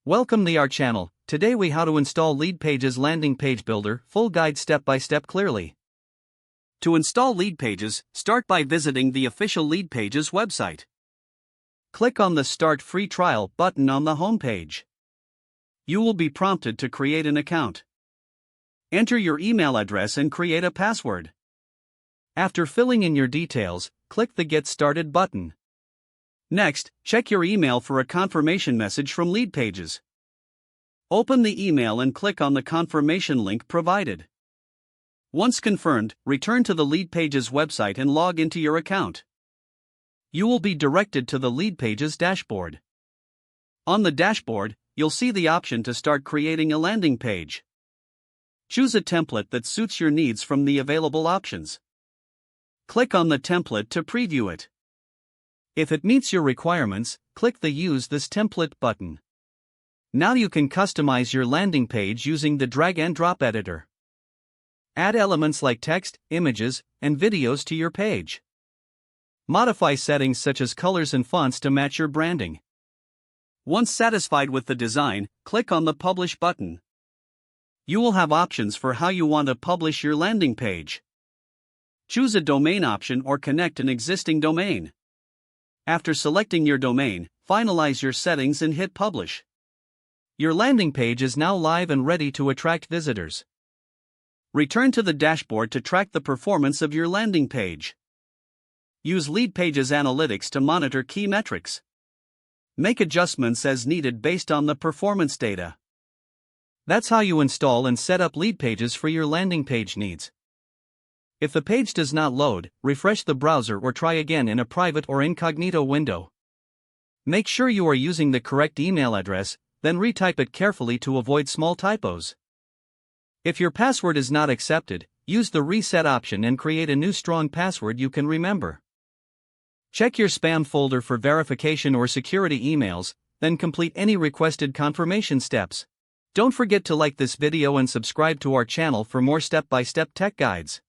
Welcome to our channel. Today we how to install Leadpages landing page builder, full guide step by step clearly. To install Leadpages, start by visiting the official Leadpages website. Click on the Start Free Trial button on the home page. You will be prompted to create an account. Enter your email address and create a password. After filling in your details, click the Get Started button. Next, check your email for a confirmation message from Leadpages. Open the email and click on the confirmation link provided. Once confirmed, return to the Leadpages website and log into your account. You will be directed to the Leadpages dashboard. On the dashboard, you'll see the option to start creating a landing page. Choose a template that suits your needs from the available options. Click on the template to preview it. If it meets your requirements, click the Use this template button. Now you can customize your landing page using the drag and drop editor. Add elements like text, images, and videos to your page. Modify settings such as colors and fonts to match your branding. Once satisfied with the design, click on the Publish button. You will have options for how you want to publish your landing page. Choose a domain option or connect an existing domain. After selecting your domain, finalize your settings and hit Publish. Your landing page is now live and ready to attract visitors. Return to the dashboard to track the performance of your landing page. Use Leadpages Analytics to monitor key metrics. Make adjustments as needed based on the performance data. That's how you install and set up Leadpages for your landing page needs. If the page does not load, refresh the browser or try again in a private or incognito window. Make sure you are using the correct email address, then retype it carefully to avoid small typos. If your password is not accepted, use the reset option and create a new strong password you can remember. Check your spam folder for verification or security emails, then complete any requested confirmation steps. Don't forget to like this video and subscribe to our channel for more step-by-step tech guides.